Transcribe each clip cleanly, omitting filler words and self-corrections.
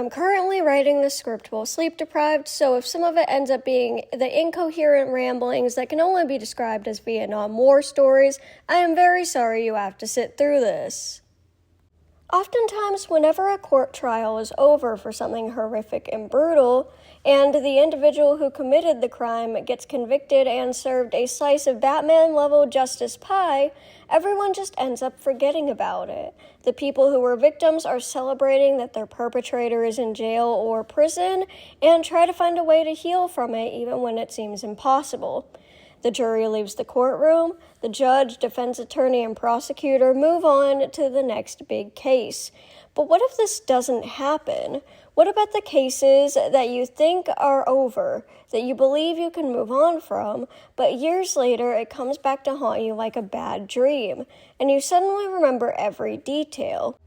I'm currently writing the script while sleep-deprived, so if some of it ends up being the incoherent ramblings that can only be described as Vietnam War stories, I am very sorry you have to sit through this. Oftentimes, whenever a court trial is over for something horrific and brutal, and the individual who committed the crime gets convicted and served a slice of Batman-level justice pie, everyone just ends up forgetting about it. The people who were victims are celebrating that their perpetrator is in jail or prison, and try to find a way to heal from it even when it seems impossible. The jury leaves the courtroom, the judge, defense attorney, and prosecutor move on to the next big case. But what if this doesn't happen? What about the cases that you think are over, that you believe you can move on from, but years later it comes back to haunt you like a bad dream, and you suddenly remember every detail?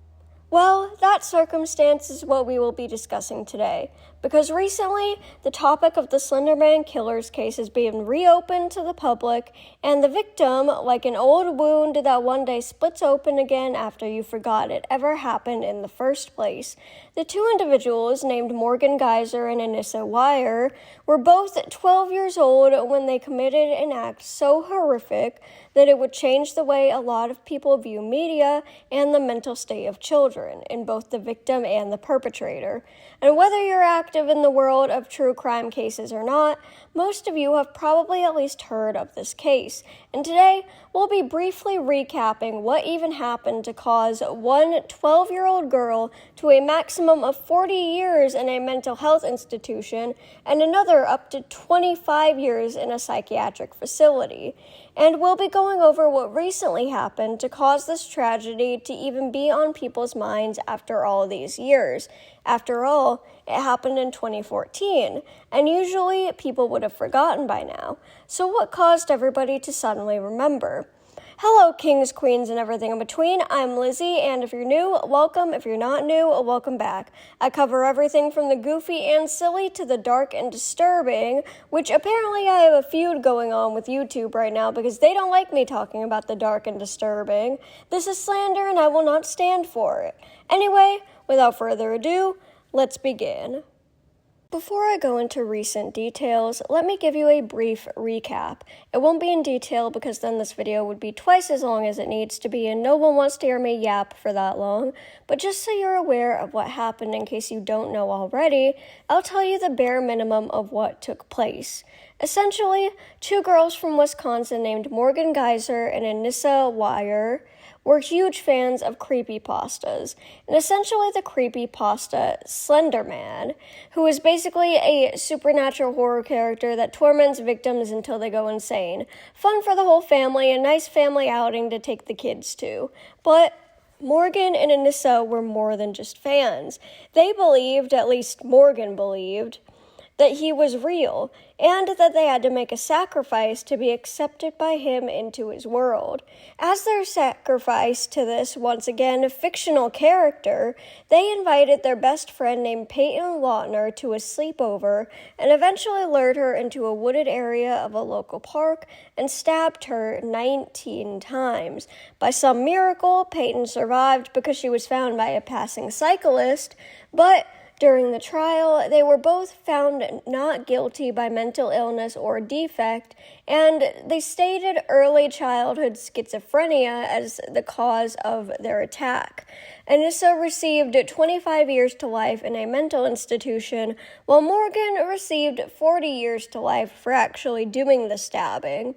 Well, that circumstance is what we will be discussing today, because recently, the topic of the Slender Man killer's case is being reopened to the public, and the victim, like an old wound that one day splits open again after you forgot it ever happened in the first place. The two individuals, named Morgan Geyser and Anissa Wire, were both 12 years old when they committed an act so horrific that it would change the way a lot of people view media and the mental state of children, in both the victim and the perpetrator. And whether you're active in the world of true crime cases or not, most of you have probably at least heard of this case. And today, we'll be briefly recapping what even happened to cause one 12-year-old girl to a maximum of 40 years in a mental health institution and another up to 25 years in a psychiatric facility. And we'll be going over what recently happened to cause this tragedy to even be on people's minds after all these years. After all, it happened in 2014, and usually people would have forgotten by now. So what caused everybody to suddenly remember? Hello, kings, queens, and everything in between. I'm Lizzie, and if you're new, welcome. If you're not new, welcome back. I cover everything from the goofy and silly to the dark and disturbing, which apparently I have a feud going on with YouTube right now because they don't like me talking about the dark and disturbing. This is slander, and I will not stand for it. Anyway, without further ado, let's begin. Before I go into recent details, let me give you a brief recap. It won't be in detail because then this video would be twice as long as it needs to be, and no one wants to hear me yap for that long. But just so you're aware of what happened in case you don't know already, I'll tell you the bare minimum of what took place. Essentially, two girls from Wisconsin named Morgan Geyser and Anissa Wire were huge fans of creepypastas, and essentially the creepypasta Slender Man, who is basically a supernatural horror character that torments victims until they go insane. Fun for the whole family, a nice family outing to take the kids to. But Morgan and Anissa were more than just fans. They believed, at least Morgan believed, that he was real, and that they had to make a sacrifice to be accepted by him into his world. As their sacrifice to this, once again, fictional character, they invited their best friend named Peyton Lautner to a sleepover, and eventually lured her into a wooded area of a local park and stabbed her 19 times. By some miracle, Peyton survived because she was found by a passing cyclist, but during the trial, they were both found not guilty by mental illness or defect, and they stated early childhood schizophrenia as the cause of their attack. Anissa received 25 years to life in a mental institution, while Morgan received 40 years to life for actually doing the stabbing.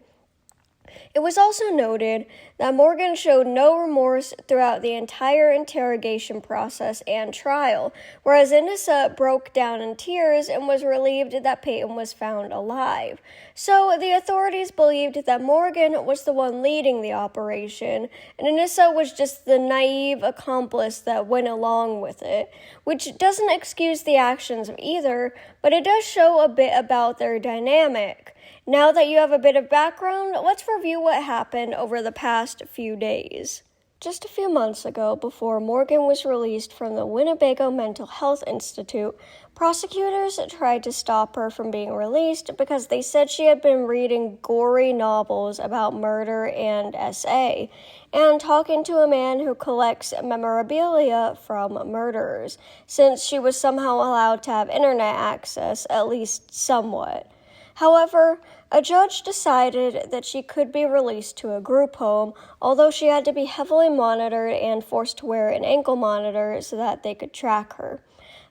It was also noted that Morgan showed no remorse throughout the entire interrogation process and trial, whereas Anissa broke down in tears and was relieved that Peyton was found alive. So the authorities believed that Morgan was the one leading the operation, and Anissa was just the naive accomplice that went along with it, which doesn't excuse the actions of either, but it does show a bit about their dynamic. Now that you have a bit of background, let's review what happened over the past few days. Just a few months ago, before Morgan was released from the Winnebago Mental Health Institute, prosecutors tried to stop her from being released because they said she had been reading gory novels about murder and SA, and talking to a man who collects memorabilia from murderers, since she was somehow allowed to have internet access, at least somewhat. However, a judge decided that she could be released to a group home, although she had to be heavily monitored and forced to wear an ankle monitor so that they could track her.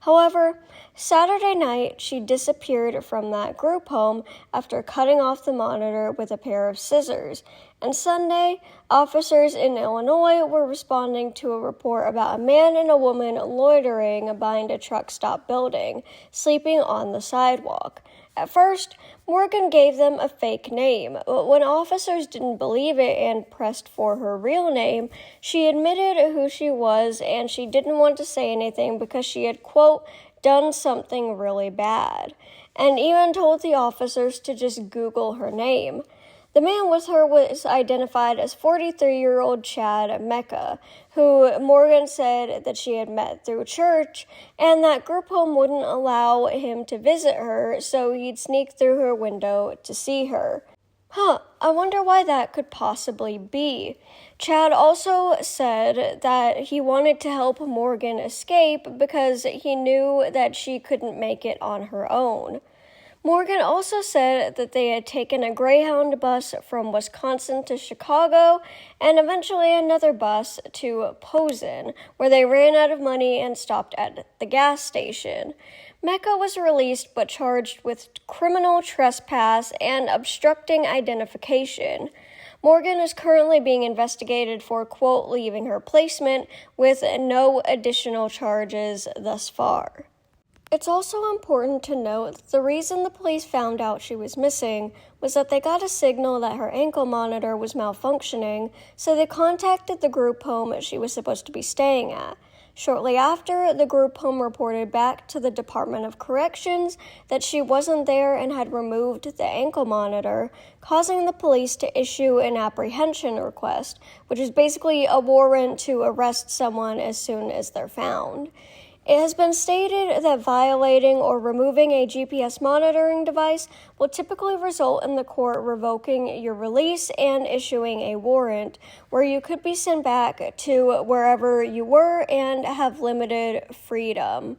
However, Saturday night, she disappeared from that group home after cutting off the monitor with a pair of scissors. And Sunday, officers in Illinois were responding to a report about a man and a woman loitering behind a truck stop building, sleeping on the sidewalk. At first, Morgan gave them a fake name, but when officers didn't believe it and pressed for her real name, she admitted who she was and she didn't want to say anything because she had, quote, done something really bad, and even told the officers to just Google her name. The man with her was identified as 43-year-old Chad Mecca, who Morgan said that she had met through church, and that group home wouldn't allow him to visit her, so he'd sneak through her window to see her. I wonder why that could possibly be. Chad also said that he wanted to help Morgan escape because he knew that she couldn't make it on her own. Morgan also said that they had taken a Greyhound bus from Wisconsin to Chicago and eventually another bus to Posen, where they ran out of money and stopped at the gas station. Mecca was released but charged with criminal trespass and obstructing identification. Morgan is currently being investigated for, quote, leaving her placement with no additional charges thus far. It's also important to note that the reason the police found out she was missing was that they got a signal that her ankle monitor was malfunctioning, so they contacted the group home she was supposed to be staying at. Shortly after, the group home reported back to the Department of Corrections that she wasn't there and had removed the ankle monitor, causing the police to issue an apprehension request, which is basically a warrant to arrest someone as soon as they're found. It has been stated that violating or removing a GPS monitoring device will typically result in the court revoking your release and issuing a warrant, where you could be sent back to wherever you were and have limited freedom.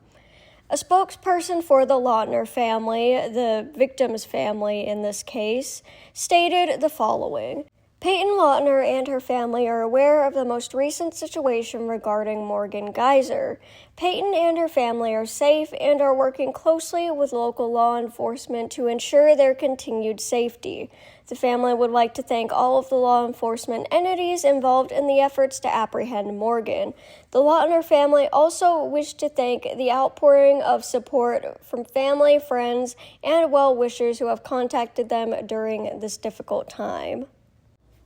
A spokesperson for the Lautner family, the victim's family in this case, stated the following. Peyton Lautner and her family are aware of the most recent situation regarding Morgan Geyser. Peyton and her family are safe and are working closely with local law enforcement to ensure their continued safety. The family would like to thank all of the law enforcement entities involved in the efforts to apprehend Morgan. The Lautner family also wish to thank the outpouring of support from family, friends, and well-wishers who have contacted them during this difficult time.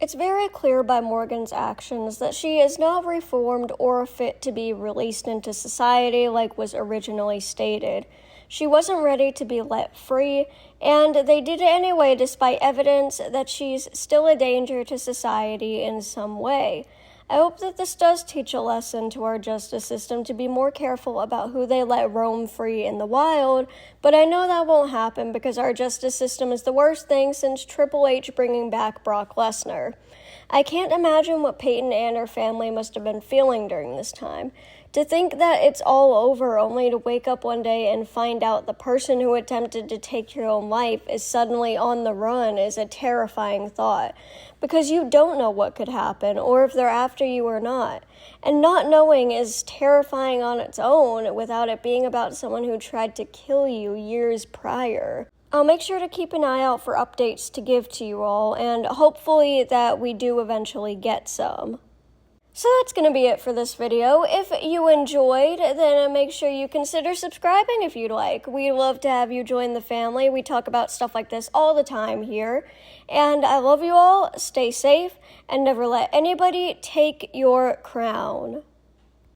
It's very clear by Morgan's actions that she is not reformed or fit to be released into society like was originally stated. She wasn't ready to be let free, and they did it anyway despite evidence that she's still a danger to society in some way. I hope that this does teach a lesson to our justice system to be more careful about who they let roam free in the wild, but I know that won't happen because our justice system is the worst thing since Triple H bringing back Brock Lesnar. I can't imagine what Peyton and her family must have been feeling during this time. To think that it's all over only to wake up one day and find out the person who attempted to take your own life is suddenly on the run is a terrifying thought, because you don't know what could happen or if they're after you or not. And not knowing is terrifying on its own without it being about someone who tried to kill you years prior. I'll make sure to keep an eye out for updates to give to you all, and hopefully that we do eventually get some. So that's going to be it for this video. If you enjoyed, then make sure you consider subscribing if you'd like. We'd love to have you join the family. We talk about stuff like this all the time here. And I love you all. Stay safe and never let anybody take your crown.